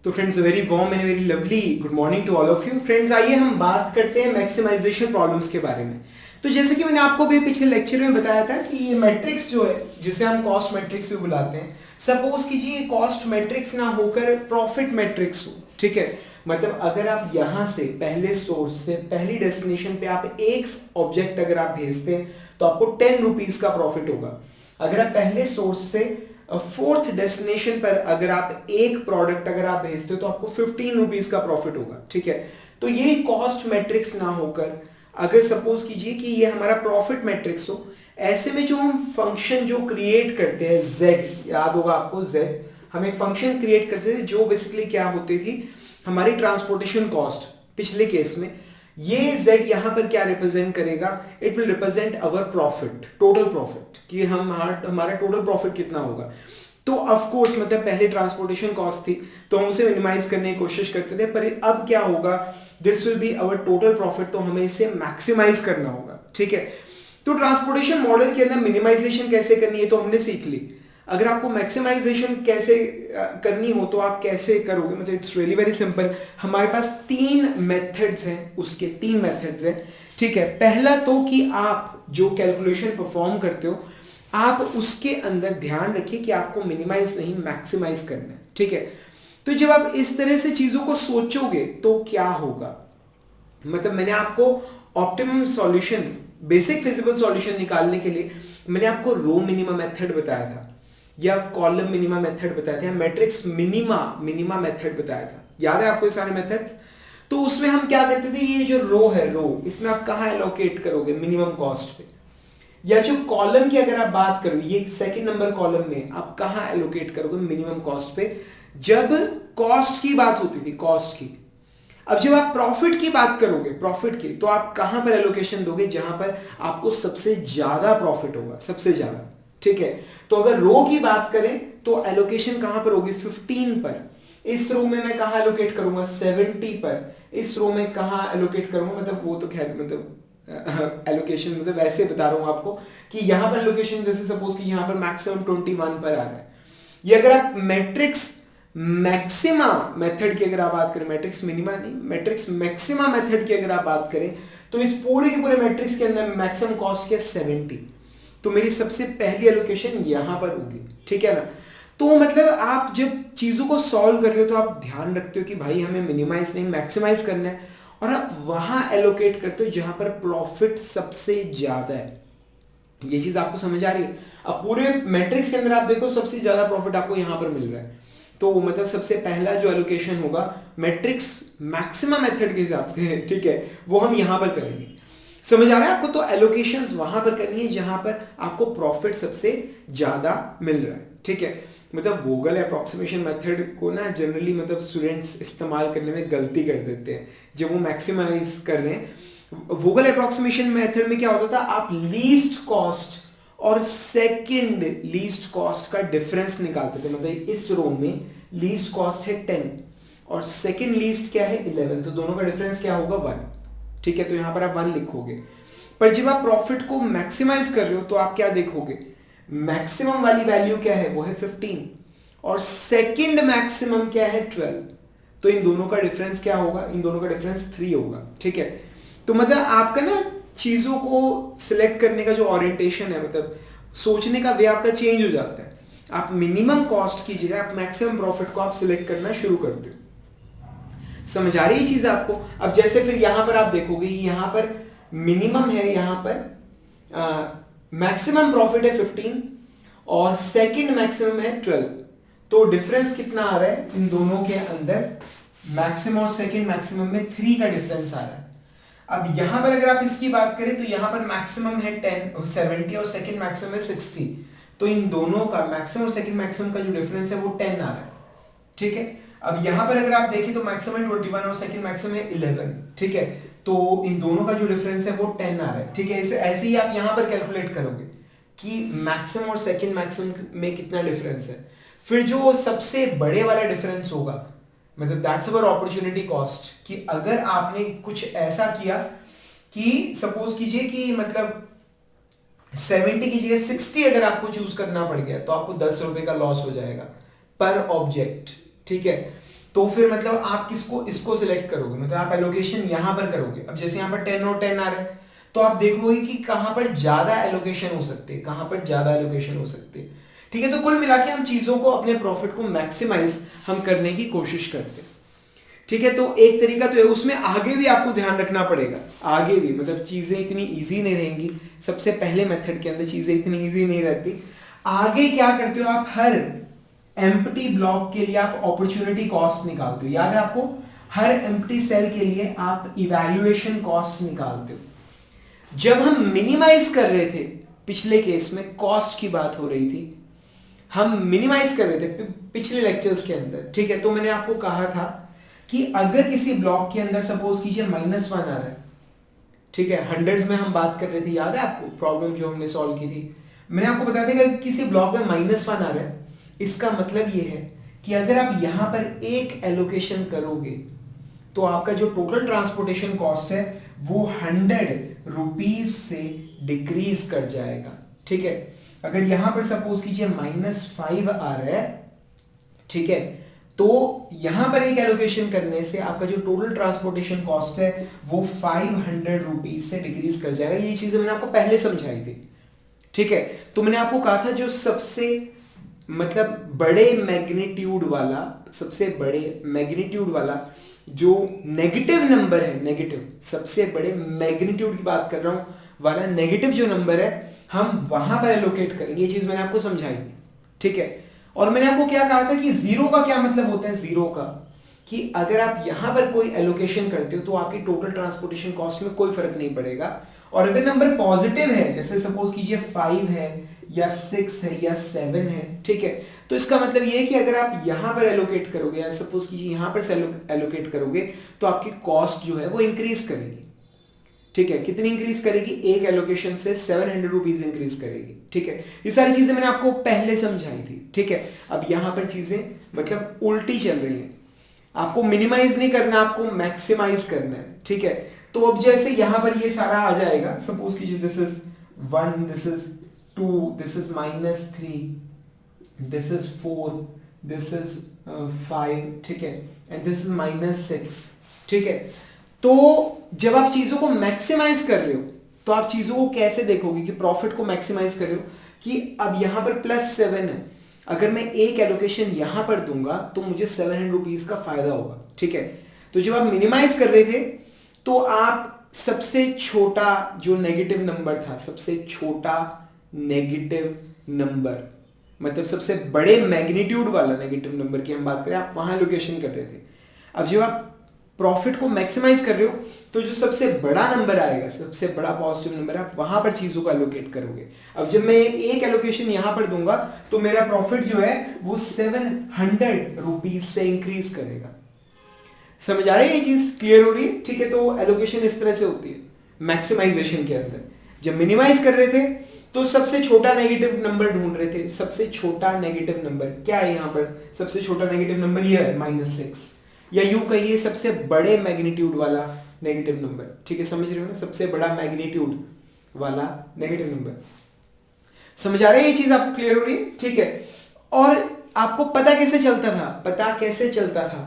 तो friends very warm and very lovely good morning to all of you friends. आइए हम बात करते हैं मैक्सिमाइजेशन प्रॉब्लम्स के बारे में। तो जैसे कि मैंने आपको भी पिछले लेक्चर में बताया था कि ये मैट्रिक्स जो है जिसे हम कॉस्ट मैट्रिक्स भी बुलाते हैं, सपोज कीजिए कॉस्ट मैट्रिक्स ना होकर प्रॉफिट मैट्रिक्स हो। ठीक है, मतलब अगर आप यहाँ से पहले सोर्स से पहली डेस्टिनेशन पे आप एक ऑब्जेक्ट अगर आप भेजते हैं तो आपको 10 रुपीज का प्रॉफिट होगा। अगर आप पहले सोर्स से फोर्थ डेस्टिनेशन पर अगर आप एक प्रोडक्ट अगर आप भेजते हो तो आपको 15 रुपीज का प्रॉफिट होगा। ठीक है, तो ये कॉस्ट मैट्रिक्स ना होकर अगर सपोज कीजिए कि ये हमारा प्रॉफिट मैट्रिक्स हो, ऐसे में जो हम फंक्शन जो क्रिएट करते हैं z, याद होगा आपको z, हम एक फंक्शन क्रिएट करते थे जो बेसिकली क्या होती थी हमारी ट्रांसपोर्टेशन कॉस्ट। पिछले केस में ये z यहां पर क्या रिप्रेजेंट करेगा, it will represent our profit, total profit, कि हमारा टोटल प्रॉफिट कितना होगा। तो ऑफ कोर्स मतलब पहले ट्रांसपोर्टेशन कॉस्ट थी तो हम उसे मिनिमाइज करने की कोशिश करते थे, पर अब क्या होगा, this will be our total profit, तो हमें इसे मैक्सिमाइज करना होगा। ठीक है, तो ट्रांसपोर्टेशन मॉडल के अंदर मिनिमाइजेशन कैसे करनी है तो हमने सीख ली। अगर आपको मैक्सिमाइजेशन कैसे करनी हो तो आप कैसे करोगे, मतलब इट्स रियली वेरी सिंपल। हमारे पास तीन मेथड्स हैं, उसके तीन मेथड्स हैं। ठीक है, पहला तो कि आप जो कैलकुलेशन परफॉर्म करते हो आप उसके अंदर ध्यान रखिए कि आपको मिनिमाइज नहीं मैक्सिमाइज करना है। ठीक है, तो जब आप इस तरह से चीजों को सोचोगे तो क्या होगा, मतलब मैंने आपको optimum solution, basic feasible solution निकालने के लिए मैंने आपको रो मिनिमा मेथड बताया था या कॉलम मिनिमा मेथड बताया था या मैट्रिक्स मिनिमा मेथड बताया था। याद है आपको ये सारे मेथड्स? तो उसमें हम क्या करते थे, ये जो रो है रो, इसमें आप कहाँ एलोकेट करोगे, मिनिमम कॉस्ट पे। या जो कॉलम की अगर आप बात करो, ये सेकंड नंबर कॉलम में आप कहाँ एलोकेट करोगे, मिनिमम कॉस्ट पे, जब कॉस्ट की बात होती थी, कॉस्ट की। अब जब आप प्रॉफिट की बात करोगे, प्रॉफिट की, तो आप कहां पर एलोकेशन दोगे, जहां पर आपको सबसे ज्यादा प्रॉफिट होगा, सबसे ज्यादा। ठीक है, तो अगर रो की बात करें तो एलोकेशन कहां पर होगी, 15 पर। इस रो में मैं कहां एलोकेट करूंगा, 70 पर। इस रो में कहां एलोकेट करूंगा, मतलब वो तो खैर मतलब एलोकेशन मतलब वैसे बता रहा हूं आपको कि यहां पर एलोकेशन जैसे सपोज कि यहां पर मैक्सिमम 21 पर आ रहा है। ये अगर आप मैट्रिक्स मैक्सिमा मेथड की अगर आप बात करें, मैट्रिक्स मिनिमा नहीं, मैट्रिक्स मैक्सिमा मेथड की अगर आप बात करें तो इस पूरे के पूरे मैट्रिक्स के अंदर मैक्सिमम कॉस्ट क्या, 70। तो मेरी सबसे पहली एलोकेशन यहां पर होगी। ठीक है ना, तो मतलब आप जब चीजों को सॉल्व कर रहे हो तो आप ध्यान रखते हो कि भाई हमें मिनिमाइज नहीं मैक्सिमाइज करना है, और आप वहां एलोकेट करते हो जहां पर प्रॉफिट सबसे ज्यादा है। ये चीज आपको समझ आ रही है? अब पूरे मैट्रिक्स के अंदर आप देखो सबसे ज्यादा प्रॉफिट आपको यहां पर मिल रहा है, तो मतलब सबसे पहला जो एलोकेशन होगा मैट्रिक्स मैक्सिमम मेथड के हिसाब से, ठीक है, वो हम यहां पर करेंगे। समझ आ रहा है आपको? तो एलोकेशंस वहां पर करनी है जहां पर आपको प्रॉफिट सबसे ज्यादा मिल रहा है। ठीक है, मतलब वोगल अप्रोक्सीमेशन मेथड को ना जनरली मतलब स्टूडेंट्स इस्तेमाल करने में गलती कर देते हैं जब वो मैक्सिमाइज कर रहे हैं। वोगल अप्रोक्सीमेशन मेथड में क्या होता था, आप लीस्ट कॉस्ट और सेकंड लीस्ट कॉस्ट का डिफरेंस निकालते थे। मतलब इस रो में लीस्ट कॉस्ट है 10 और सेकंड लीस्ट क्या है 11, तो दोनों का डिफरेंस क्या होगा 1। ठीक है, तो यहां पर आप 1 लिखोगे। पर जब आप प्रॉफिट को मैक्सिमाइज कर रहे हो तो आप क्या देखोगे, मैक्सिमम वाली वैल्यू क्या है, वो है 15 और सेकंड मैक्सिमम क्या है 12। तो इन दोनों का डिफरेंस क्या होगा, इन दोनों का डिफरेंस 3 होगा। ठीक है, तो मतलब आपका ना चीजों को सिलेक्ट करने का जो ओरिएंटेशन है, मतलब सोचने का वे आपका चेंज हो जाता है। आप मिनिमम कॉस्ट की जगह आप मैक्सिमम प्रॉफिट को आप सिलेक्ट करना शुरू करते हो। समझ आ रही है चीज आपको? अब जैसे फिर यहां पर आप देखोगे, यहां पर मिनिमम है, यहां पर मैक्सिमम प्रॉफिट है 15 और सेकंड मैक्सिमम है 12। तो डिफरेंस कितना आ रहा है इन दोनों के अंदर, मैक्सिमम और सेकंड मैक्सिमम में 3 का डिफरेंस आ रहा है। अब यहां पर अगर आप इसकी बात करें तो यहां पर मैक्सिमम है 70 और सेकंड मैक्सिमम है 60। तो इन दोनों का मैक्सिमम और सेकंड मैक्सिमम का जो डिफरेंस है वो 10 आ रहा है। ठीक है, अब यहां पर अगर आप देखें तो मैक्सिमम है 21 और सेकंड मैक्सिमम है 11। ठीक है, तो इन दोनों का जो डिफरेंस है वो 10 आ रहा है। ठीक है, ऐसे ही आप यहां पर कैलकुलेट करोगे कि मैक्सिमम और सेकंड मैक्सिमम में कितना डिफरेंस है। फिर जो सबसे बड़े वाला डिफरेंस होगा, मतलब दैट्स अवर अपॉर्चुनिटी कॉस्ट, कि अगर आपने कुछ ऐसा किया कि सपोज कीजिए कि मतलब 70 की जगह 60 अगर आपको चूज करना पड़ गया तो आपको 10 रुपए का लॉस हो जाएगा पर ऑब्जेक्ट। ठीक है, तो फिर मतलब आप किसको इसको सिलेक्ट करोगे, मतलब आप एलोकेशन यहां पर करोगे। अब जैसे यहां पर 10 और 10 आ रहा है तो आप देखोगे कि कहां पर ज्यादा एलोकेशन हो सकते हैं, कहां पर ज्यादा एलोकेशन हो सकते हैं। ठीक है, तो कुल मिला के हम चीजों को, अपने प्रॉफिट को मैक्सिमाइज हम करने की कोशिश करते हैं। ठीक है, तो एक तरीका तो है, उसमें आगे भी आपको ध्यान रखना पड़ेगा, आगे भी मतलब चीजें इतनी इजी नहीं रहेंगी। सबसे पहले मेथड के अंदर चीजें इतनी इजी नहीं रहती। आगे क्या करते हो आप, हर एम्प्टी ब्लॉक के लिए आप अपॉर्चुनिटी कॉस्ट निकालते हो। याद है आपको, हर एम्प्टी सेल के लिए आप इवैल्यूएशन कॉस्ट निकालते हो। जब हम मिनिमाइज कर रहे थे पिछले केस में, कॉस्ट की बात हो रही थी, हम मिनिमाइज कर रहे थे पिछले लेक्चर्स के अंदर। ठीक है, तो मैंने आपको कहा था कि अगर किसी ब्लॉक के अंदर सपोज कीजिए -1 आ रहा है, ठीक है, हंड्रेड्स में हम बात कर रहे थे, याद है आपको प्रॉब्लम जो हमने सॉल्व की थी। मैंने आपको बताया था कि किसी ब्लॉक में -1 आ रहा है, इसका मतलब ये है कि अगर आप यहां पर एक एलोकेशन करोगे तो आपका जो टोटल ट्रांसपोर्टेशन कॉस्ट है वो 100 रुपीज से डिक्रीज कर जाएगा। ठीक है, अगर यहां पर सपोज कीजिए -5 आ रहा है, ठीक है, तो यहां पर एक एलोकेशन करने से आपका जो टोटल ट्रांसपोर्टेशन कॉस्ट है वो 500 रुपीज से डिक्रीज कर जाएगा। ये चीजें मैंने आपको पहले समझाई थी। ठीक है, तो मैंने आपको कहा था जो सबसे मतलब बड़े मैग्नीट्यूड वाला, सबसे बड़े मैग्नीट्यूड वाला जो नेगेटिव नंबर है, नेगेटिव सबसे बड़े मैग्नीट्यूड की बात कर रहा हूं वाला नेगेटिव जो नंबर है, हम वहां पर एलोकेट करेंगे। ये चीज मैंने आपको समझाई थी। ठीक है, और मैंने आपको क्या कहा था कि जीरो का क्या मतलब होता है, जीरो का कि अगर आप यहां पर कोई एलोकेशन करते हो तो आपकी टोटल ट्रांसपोर्टेशन कॉस्ट में कोई फर्क नहीं पड़ेगा। और अगर नंबर पॉजिटिव है, जैसे सपोज कीजिए 5 है या 6 है या 7 है, ठीक है, तो इसका मतलब ये है कि अगर आप यहां पर एलोकेट करोगे या सपोज कीजिए यहां पर से एलोकेट करोगे तो आपकी कॉस्ट जो है वो इंक्रीज करेगी। ठीक है, कितनी इंक्रीज करेगी, एक एलोकेशन से 700 रुपीज इंक्रीज करेगी। ठीक है, ये सारी चीजें मैंने आपको पहले समझाई थी। ठीक है, अब यहां पर चीजें मतलब उल्टी चल रही हैं। आपको मिनिमाइज नहीं करना, आपको मैक्सिमाइज करना है। ठीक है, तो अब जैसे यहां पर ये सारा आ जाएगा, सपोज कीजिए this is 1, this is 2, this is -3, this is 4, this is 5, ठीक है, एंड दिस इज -6। ठीक है, तो जब आप चीजों को मैक्सिमाइज कर रहे हो तो आप चीजों को कैसे देखोगे कि प्रॉफिट को मैक्सिमाइज कर रहे हो कि अब यहां पर +7 है, अगर मैं एक एलोकेशन यहां पर दूंगा तो मुझे 700 रुपीज का फायदा होगा। ठीक है, तो जब आप मिनिमाइज कर रहे थे तो आप सबसे छोटा जो नेगेटिव नंबर था, सबसे छोटा नेगेटिव नंबर मतलब सबसे बड़े मैग्नीट्यूड वाला नेगेटिव नंबर की हम बात करें, आप वहां एलोकेशन कर रहे थे। अब जब आप प्रॉफिट को मैक्सिमाइज कर रहे हो तो जो सबसे बड़ा नंबर आएगा, सबसे बड़ा पॉजिटिव नंबर, आप वहां पर चीजों को एलोकेट करोगे। अब जब मैं एक एलोकेशन यहां पर दूंगा तो मेरा प्रॉफिट जो है वो 700 रुपीज से इंक्रीज करेगा। समझ आ रही है ये चीज, क्लियर हो रही है? ठीक है, तो एलोकेशन इस तरह से होती है मैक्सिमाइजेशन के अंदर। जब मिनिमाइज कर रहे थे तो सबसे छोटा नेगेटिव नंबर ढूंढ रहे थे। सबसे छोटा नेगेटिव नंबर क्या है, यहां पर सबसे छोटा नेगेटिव नंबर ये है -6, या यूं कहिए सबसे बड़े मैग्नीट्यूड वाला नेगेटिव नंबर। ठीक है, समझ रहे हो ना, सबसे बड़ा मैग्नीट्यूड वाला नेगेटिव नंबर। समझ आ रही है ये चीज, आपको क्लियर हो रही है? ठीक है, और आपको पता कैसे चलता था, पता कैसे चलता था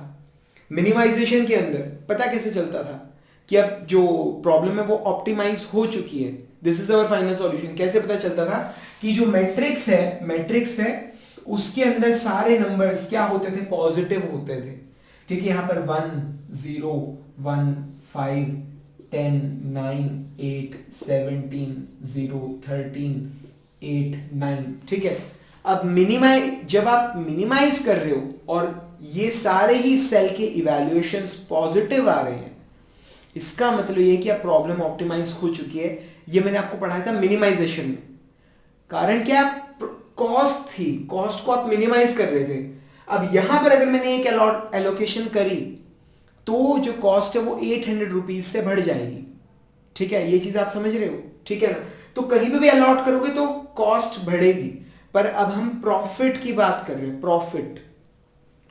मिनिमाइजेशन के अंदर, पता कैसे चलता था कि अब जो प्रॉब्लम है वो ऑप्टिमाइज हो चुकी है, this is our final solution. कैसे पता चलता था कि जो मैट्रिक्स है उसके अंदर सारे नंबर्स क्या होते थे, पॉजिटिव होते थे। ठीक है, यहां पर 1 0 1 5 10 9 8 17 0 13 8 9। ठीक है, अब जब आप मिनिमाइज कर रहे हो और ये सारे ही सेल के इवैल्यूएशंस पॉजिटिव आ रहे हैं, इसका मतलब ये कि अब प्रॉब्लम ऑप्टिमाइज हो चुकी है। ये मैंने आपको पढ़ाया था मिनिमाइजेशन में। कारण क्या, कॉस्ट थी, कॉस्ट को आप मिनिमाइज कर रहे थे। अब यहां पर अगर मैंने एक एलोकेशन करी तो जो कॉस्ट है वो 800 रुपीज से बढ़ जाएगी। ठीक है, ये चीज आप समझ रहे हो? ठीक है ना, तो कहीं पे भी अलॉट करोगे तो कॉस्ट बढ़ेगी, पर अब हम प्रॉफिट की बात कर रहे हैं, प्रॉफिट।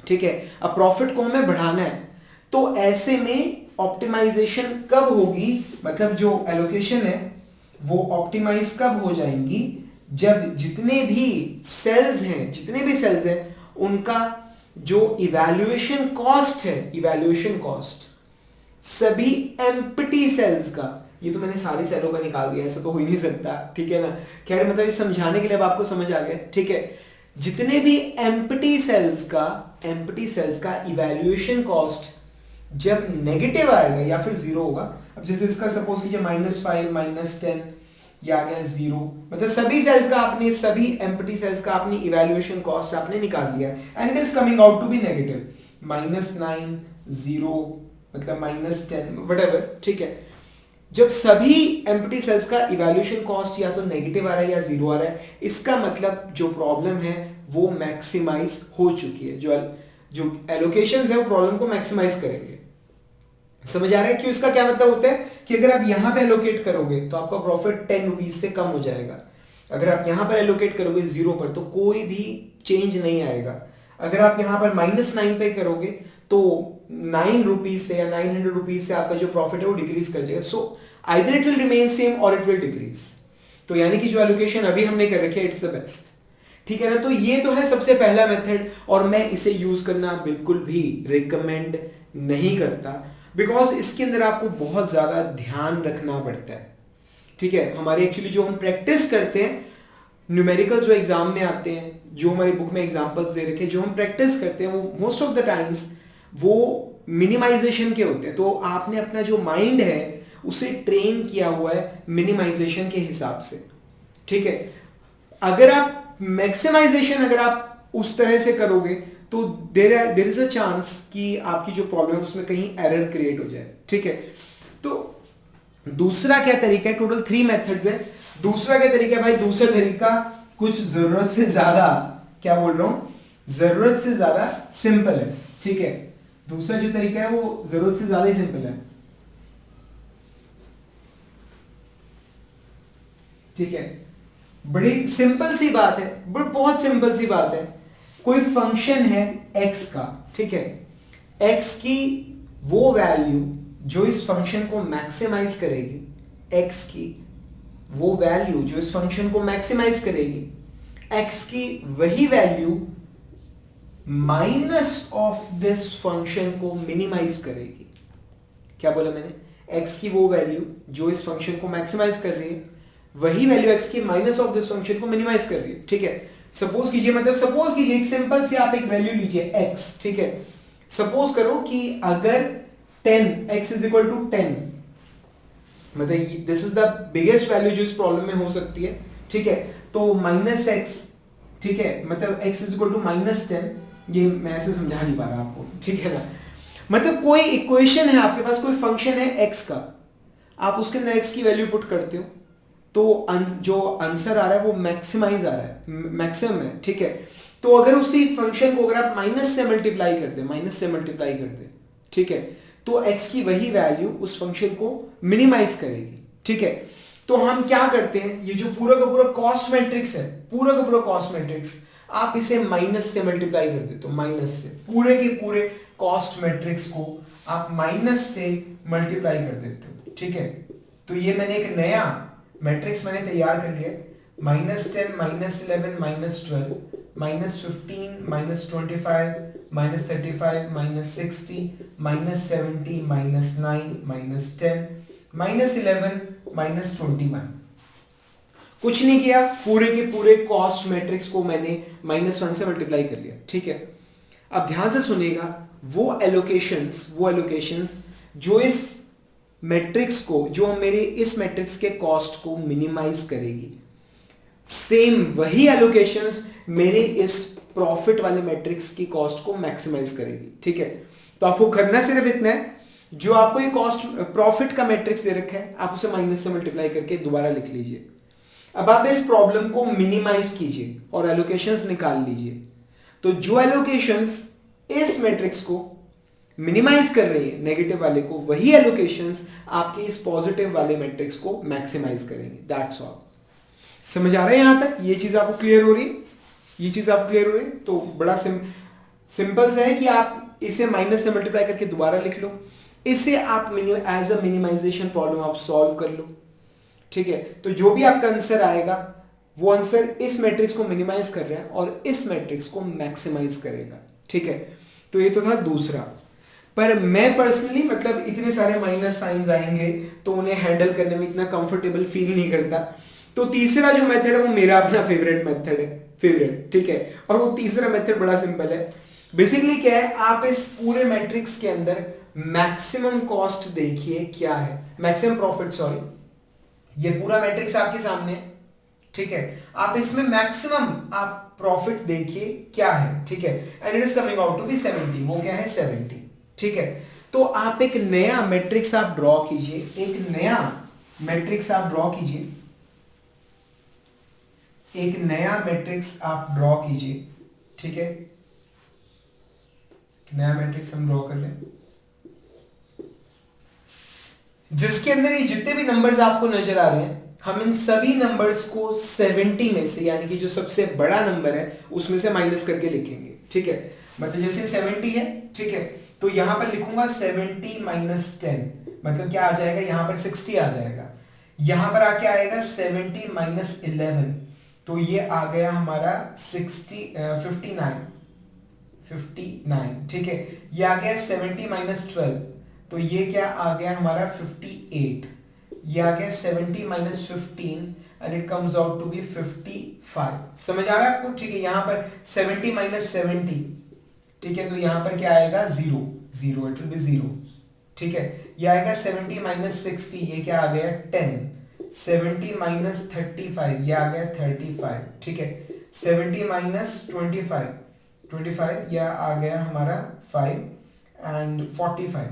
ठीक है, अब प्रॉफिट को हमें बढ़ाना है, तो ऐसे में ऑप्टिमाइजेशन कब होगी, मतलब जो एलोकेशन है वो ऑप्टिमाइज कब हो जाएंगी, जब जितने भी सेल्स हैं उनका जो इवैल्यूएशन कॉस्ट है, इवैल्यूएशन कॉस्ट सभी एम्प्टी सेल्स का, ये तो मैंने सारी सेलों का निकाल दिया, ऐसा तो हो ही नहीं सकता, ठीक है ना। खैर मतलब ये समझाने के लिए अब आपको समझ आ गया, ठीक है। जितने भी एम्प्टी सेल्स का इवैल्यूएशन कॉस्ट जब नेगेटिव आएगा या फिर जीरो होगा, अब जैसे इसका सपोज कीजिए -5 -10 ये आ गया 0, मतलब सभी सेल्स का आपने, सभी एम्प्टी सेल्स का आपने इवैल्यूएशन कॉस्ट आपने निकाल लिया and it is coming out to be negative, -9 0 मतलब -10 व्हाटएवर, ठीक है। जब सभी एम्प्टी सेल्स का इवैल्यूएशन कॉस्ट या तो नेगेटिव आ रहा है या जीरो आ रहा है, इसका मतलब जो प्रॉब्लम है वो मैक्सिमाइज हो चुकी है, जो एलोकेशंस है वो प्रॉब्लम को मैक्सिमाइज करेंगे। समझ आ रहा है? क्यों? इसका क्या मतलब होता है कि अगर आप यहां पे एलोकेट करोगे तो आपका प्रॉफिट 10 रुपीज से कम हो जाएगा। अगर आप यहां पर एलोकेट करोगे 0 पर तो कोई भी चेंज नहीं आएगा। अगर आप यहां पर -9 पे करोगे तो 9 रुपीज से या 900 रुपीज से आपका जो प्रॉफिट है वो डिक्रीज कर जाएगा। So either it will remain same और इट विल डिक्रीज। तो यानी कि जो एलोकेशन अभी हमने कर रखी है इट्स द बेस्ट, ठीक है ना। तो ये तो है सबसे पहला मेथड और मैं इसे यूज करना बिल्कुल भी रिकमेंड नहीं करता, बिकॉज इसके अंदर आपको बहुत ज्यादा ध्यान रखना पड़ता है, ठीक है। हमारे एक्चुअली जो हम प्रैक्टिस करते हैं न्यूमेरिकल जो एग्जाम में आते हैं, जो हमारी बुक में एग्जांपल्स दे रखे, जो हम प्रैक्टिस करते हैं वो मोस्ट ऑफ द टाइम्स वो मिनिमाइजेशन के होते हैं। तो आपने अपना जो माइंड है उसे ट्रेन किया हुआ है मिनिमाइजेशन के हिसाब से, ठीक है। अगर आप मैक्सिमाइजेशन अगर आप उस तरह से करोगे तो देयर इज अ चांस कि आपकी जो प्रॉब्लम है उसमें कहीं एरर क्रिएट हो जाए, ठीक है। तो दूसरा क्या तरीका है, टोटल 3 मेथड्स है। दूसरा क्या तरीका है भाई, दूसरा तरीका कुछ जरूरत से ज्यादा, क्या बोल रहा हूं, जरूरत से ज्यादा सिंपल है, ठीक है। दूसरा जो तरीका है वो जरूरत से ज्यादा ही सिंपल है, ठीक है। बड़ी सिंपल सी बात है, बट बहुत सिंपल सी बात है। कोई फंक्शन है x का, ठीक है। x की वो वैल्यू जो इस फंक्शन को मैक्सिमाइज करेगी, x की वो वैल्यू जो इस फंक्शन को मैक्सिमाइज करेगी, x की वही value minus of this function को मिनिमाइज करेगी। क्या बोला मैंने? x की वो वैल्यू जो इस फंक्शन को मैक्सिमाइज कर रही है, वही वैल्यू x की माइनस ऑफ दिस फंक्शन को मिनिमाइज कर रही है, ठीक है। सपोज कीजिए एक सिंपल से आप एक वैल्यू लीजिए x, ठीक है। सपोज करो कि अगर 10x इज इक्वल टू 10, मतलब this is the biggest value जो इस प्रॉब्लम में हो सकती है, ठीक है। तो -x, ठीक है, मतलब x इज इक्वल टू -10, ये मैं ऐसे समझा नहीं पा रहा आपको, ठीक है ना। मतलब कोई इक्वेशन है आपके पास, कोई फंक्शन है x का, आप उसके अंदर x की वैल्यू पुट करते हो तो जो आंसर आ रहा है वो मैक्सिमाइज आ रहा है, मैक्सिमम है, ठीक है। तो अगर उसी फंक्शन को अगर आप माइनस से मल्टीप्लाई कर दे, ठीक है, तो x की वही वैल्यू उस फंक्शन को मिनिमाइज करेगी, ठीक है। तो हम क्या करते हैं, ये जो पूरा का पूरा कॉस्ट मैट्रिक्स है, पूरा का पूरा कॉस्ट मैट्रिक्स आप इसे माइनस से मल्टीप्लाई कर देते हो, माइनस से पूरे के पूरे कॉस्ट मैट्रिक्स को आप माइनस से मल्टीप्लाई कर देते हो, ठीक है। तो ये मैंने एक नया मैट्रिक्स मैंने तैयार कर लिया, -10 -11 -12 -15 -25 -35 -60 -70 -9 -10 -11 -21। कुछ नहीं किया, पूरे के पूरे कॉस्ट मैट्रिक्स को मैंने -1 से मल्टीप्लाई कर लिया, ठीक है। अब ध्यान से सुनिएगा, वो एलोकेशंस जो इस मैट्रिक्स को, जो मेरे इस मैट्रिक्स के कॉस्ट को मिनिमाइज करेगी, सेम वही एलोकेशंस मेरे इस प्रॉफिट वाले मैट्रिक्स की कॉस्ट को मैक्सिमाइज करेगी, ठीक है। तो आपको करना सिर्फ इतना है, जो आपको ये कॉस्ट प्रॉफिट का मैट्रिक्स दे रखा है आप उसे माइनस से मल्टीप्लाई करके दोबारा लिख लीजिए। अब आप इस प्रॉब्लम को मिनिमाइज कीजिए और एलोकेशंस निकाल लीजिए। तो जो एलोकेशंस इस मैट्रिक्स को मिनिमाइज कर रही है, नेगेटिव वाले को, वही एलोकेशंस आपके इस पॉजिटिव वाले मैट्रिक्स को मैक्सिमाइज करेंगे। That's all. समझ आ रहा है यहां तक? ये चीज आपको क्लियर हो रही है? ये चीज आपको क्लियर हो रही है? तो बड़ा सिंपल सा है कि आप इसे माइनस से मल्टीप्लाई करके दोबारा लिख लो, इसे आप एज अ मिनिमाइजेशन प्रॉब्लम आप सॉल्व कर लो, ठीक है। तो जो भी आपका आंसर आएगा वो आंसर इस मैट्रिक्स को मिनिमाइज कर रहा है और इस मैट्रिक्स को मैक्सिमाइज करेगा, ठीक है, तो ये तो था दूसरा। पर मैं पर्सनली मतलब इतने सारे माइनस साइंस आएंगे तो उन्हें हैंडल करने में इतना कंफर्टेबल फील नहीं करता। तो तीसरा जो मेथड है वो मेरा अपना फेवरेट मेथड है, फेवरेट, ठीक है। और वो तीसरा मेथड बड़ा सिंपल है। बेसिकली क्या है, आप इस पूरे मैट्रिक्स के अंदर मैक्सिमम कॉस्ट देखिए क्या है, मैक्सिमम प्रॉफिट, सॉरी, ये पूरा मैट्रिक्स आपके सामने है, ठीक है। आप इसमें मैक्सिमम आप प्रॉफिट देखिए क्या है, ठीक है। And it is coming out to be 70, वो क्या है 70, ठीक है। तो आप एक नया मैट्रिक्स आप ड्रॉ कीजिए, एक नया मैट्रिक्स आप ड्रॉ कीजिए, एक नया मैट्रिक्स आप ड्रॉ कीजिए, ठीक है। नया मैट्रिक्स हम ड्रॉ कर रहे हैं जिसके अंदर ये जितने भी नंबर्स आपको नजर आ रहे हैं, हम इन सभी नंबर्स को 70 में से, यानी कि जो सबसे बड़ा नंबर है उसमें से माइनस करके लिखेंगे, ठीक है। मतलब जैसे 70 है, ठीक है, तो यहां पर लिखूंगा 70 माइनस 10, मतलब क्या आ जाएगा, यहां पर 60 आ जाएगा, यहां पर आके आएगा 70 माइनस 11, तो ये आ गया हमारा 59, ठीक है। ये आ गया 70 माइनस 12, तो ये क्या आ गया हमारा 58, ये आ गया 70 minus 15 and it comes out to be 55। समझ आ रहा है आपको, ठीक है। यहां पर 70 माइनस 70, ठीक है, तो यहां पर क्या आएगा 0, इट विल बी 0, ठीक है। ये आएगा 70 माइनस 60, ये क्या आ गया 10, 70 माइनस 35, ये आ गया 35, ठीक है। 70 माइनस 25, यह आ गया हमारा 5 एंड 45।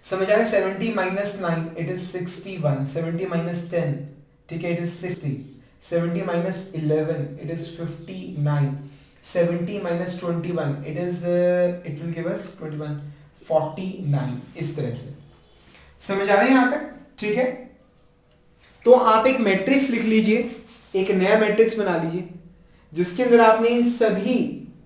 समझ आ रहा है। 70 माइनस 9 इट इज 61, 70 माइनस 10, ठीक है, it is 60, 70 minus 11 it is 59, 70 minus 21 it will give us 21, 49, इस तरह से। समझ आ रहा है यहां तक, ठीक है। तो आप एक मैट्रिक्स लिख लीजिए, एक नया मैट्रिक्स बना लीजिए जिसके अंदर आपने इन सभी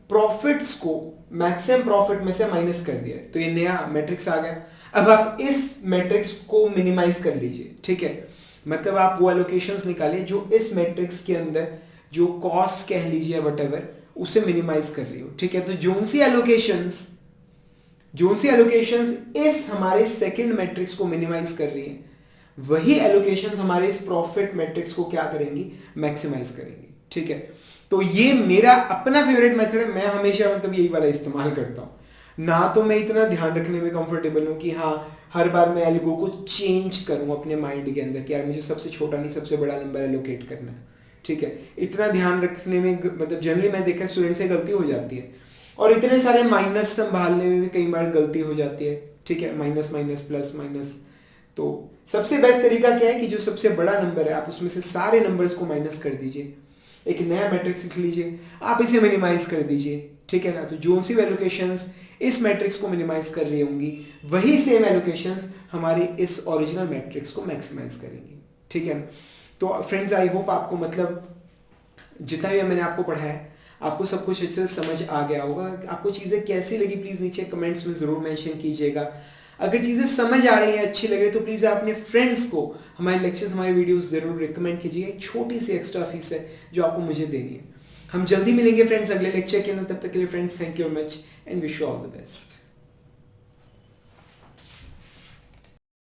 प्रॉफिट्स को मैक्सिमम प्रॉफिट में से माइनस कर दिया, तो ये नया मैट्रिक्स आ गया। अब आप इस मैट्रिक्स को मिनिमाइज कर लीजिए, ठीक है। मतलब आप वो एलोकेशंस निकालिए जो इस मैट्रिक्स के अंदर जो कॉस्ट कह लीजिए व्हाटएवर उसे मिनिमाइज कर रही हो, ठीक है। तो जोन सी एलोकेशंस इस हमारे सेकंड मैट्रिक्स को मिनिमाइज कर रही है, वही एलोकेशंस हमारे इस प्रॉफिट मैट्रिक्स को क्या करेंगी, मैक्सिमाइज करेंगी, ठीक है। तो ये मेरा अपना फेवरेट मेथड है, मैं हमेशा मतलब यही वाला इस्तेमाल करता हूं। ना तो मैं इतना ध्यान रखने में कंफर्टेबल हूं कि हाँ हर बार मैं एल्गो को चेंज करूं अपने माइंड के अंदर कि यार मुझे सबसे छोटा नहीं सबसे बड़ा नंबर एलोकेट करना है, ठीक है। इतना ध्यान रखने में मतलब जनरली मैं देखा स्टूडेंट से गलती हो जाती है, और इतने सारे माइनस संभालने में भी कई बार गलती हो जाती है, ठीक है। माइनस माइनस प्लस माइनस, तो सबसे बेस्ट तरीका क्या है कि जो सबसे बड़ा नंबर है आप उसमें से सारे नंबर्स को माइनस कर दीजिए, एक नया मैट्रिक्स लिख लीजिए, आप इसे मिनिमाइज कर दीजिए, ठीक है ना। तो जो सी एलोकेशंस इस मैट्रिक्स को मिनिमाइज कर रही होंगी वही सेम एलोकेशंस हमारी इस ओरिजिनल मैट्रिक्स को मैक्सिमाइज करेंगी, ठीक है ना। तो फ्रेंड्स आई होप आपको मतलब जितना भी मैंने आपको पढ़ाया आपको सब कुछ अच्छे से समझ आ गया होगा। आपको चीज़ें कैसी लगी प्लीज़ नीचे कमेंट्स में ज़रूर मेंशन कीजिएगा। अगर चीज़ें समझ आ रही हैं, अच्छी लगे तो प्लीज़ आप अपने फ्रेंड्स को हमारे लेक्चर्स हमारे वीडियोस ज़रूर रिकमेंड कीजिएगा। एक छोटी सी एक्स्ट्रा फीस है जो आपको मुझे देनी है। हम जल्दी मिलेंगे फ्रेंड्स अगले लेक्चर के अंदर, तब तक के लिए friends thank you very much and wish you all the best.